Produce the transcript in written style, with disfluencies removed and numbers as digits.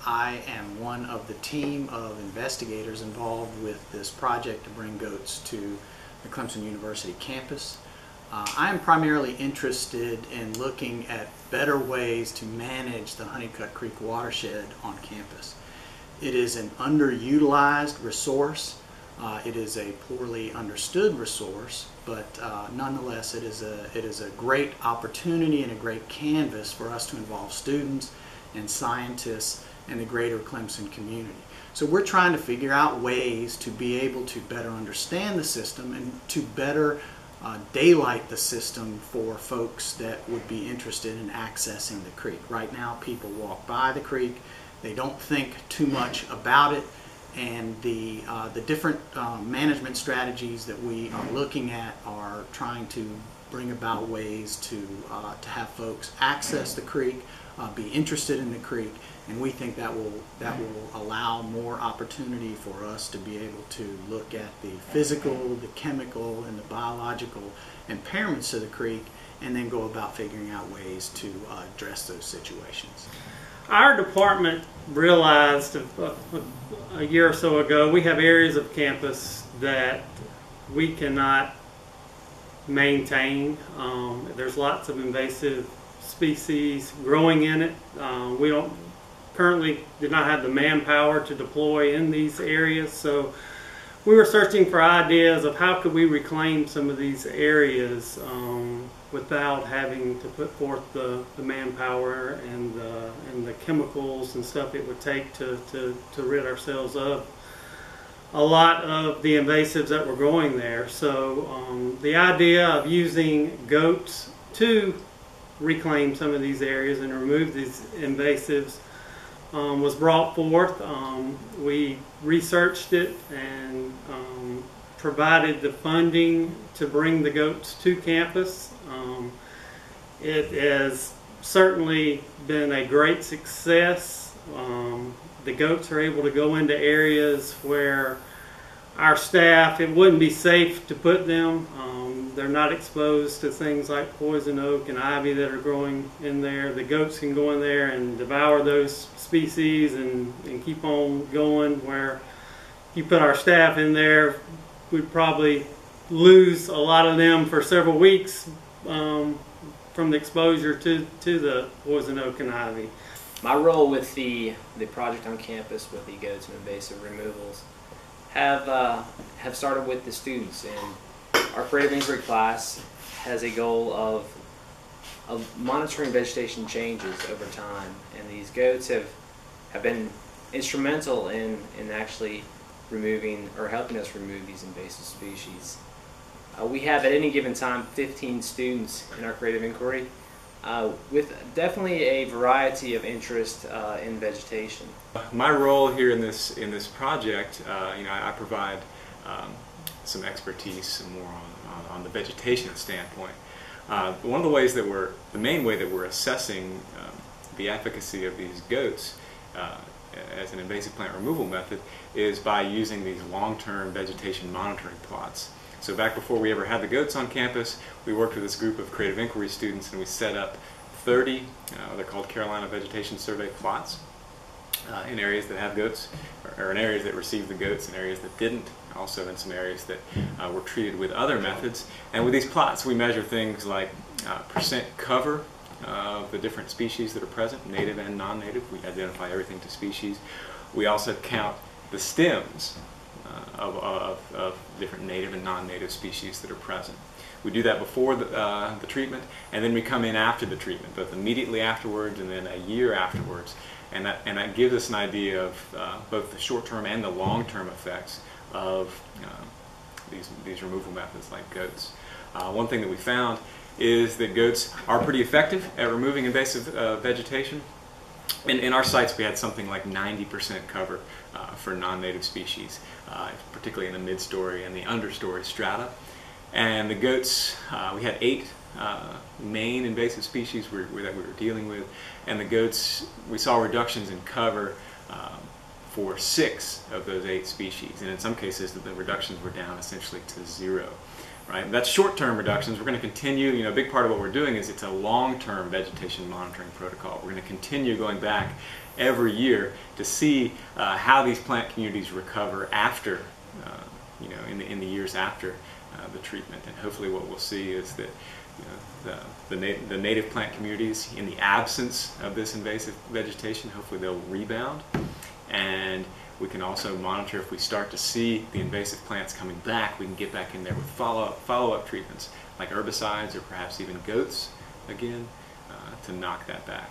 I am one of the team of investigators involved with this project to bring goats to the Clemson University campus. I am primarily interested in looking at better ways to manage the Honeycutt Creek watershed on campus. It is an underutilized resource. It is a poorly understood resource, but nonetheless it is a great opportunity and a great canvas for us to involve students and scientists and the greater Clemson community. So we're trying to figure out ways to be able to better understand the system and to better daylight the system for folks that would be interested in accessing the creek. Right now people walk by the creek, they don't think too much about it, and the different management strategies that we are looking at are trying to bring about ways to have folks access the creek, be interested in the creek, and we think that will allow more opportunity for us to be able to look at the physical, the chemical, and the biological impairments to the creek, and then go about figuring out ways to address those situations. Our department realized a year or so ago we have areas of campus that we cannot maintain. There's lots of invasive species growing in it. We currently did not have the manpower to deploy in these areas, so we were searching for ideas of how could we reclaim some of these areas without having to put forth the manpower and the chemicals and stuff it would take to rid ourselves of a lot of the invasives that were growing there. So the idea of using goats to reclaim some of these areas and remove these invasives was brought forth. We researched it and provided the funding to bring the goats to campus. It has certainly been a great success. The goats are able to go into areas where our staff, it wouldn't be safe to put them. They're not exposed to things like poison oak and ivy that are growing in there. The goats can go in there and devour those species and keep on going, where if you put our staff in there, we'd probably lose a lot of them for several weeks from the exposure to the poison oak and ivy. My role with the project on campus with the goats and invasive removals have started with the students, and our creative inquiry class has a goal of monitoring vegetation changes over time, and these goats have been instrumental in actually removing or helping us remove these invasive species. We have at any given time 15 students in our creative inquiry with definitely a variety of interest in vegetation. My role here in this project, I provide some expertise, some more on the vegetation standpoint. One of the ways that the main way that we're assessing the efficacy of these goats as an invasive plant removal method is by using these long-term vegetation monitoring plots. So back before we ever had the goats on campus, we worked with this group of creative inquiry students, and we set up 30, they're called Carolina Vegetation Survey plots, in areas that have goats, or in areas that received the goats, and areas that didn't, also in some areas that were treated with other methods. And with these plots we measure things like percent cover of the different species that are present, native and non-native. We identify everything to species. We also count the stems of different native and non-native species that are present. We do that before the treatment, and then we come in after the treatment, both immediately afterwards and then a year afterwards. And that gives us an idea of both the short-term and the long-term effects of these removal methods like goats. One thing that we found is that goats are pretty effective at removing invasive vegetation. In our sites we had something like 90% cover for non-native species, particularly in the mid-story and the understory strata. And the goats, we had 8 main invasive species that we were dealing with, and the goats, we saw reductions in cover for 6 of those 8 species, and in some cases the reductions were down essentially to 0. right? And that's short-term reductions. We're going to continue, you know, a big part of what we're doing is it's a long-term vegetation monitoring protocol. We're going to continue going back every year to see how these plant communities recover after, you know, in the years after the treatment. And hopefully what we'll see is that, you know, the native plant communities, in the absence of this invasive vegetation, hopefully they'll rebound. And we can also monitor if we start to see the invasive plants coming back, we can get back in there with follow-up treatments like herbicides or perhaps even goats again to knock that back.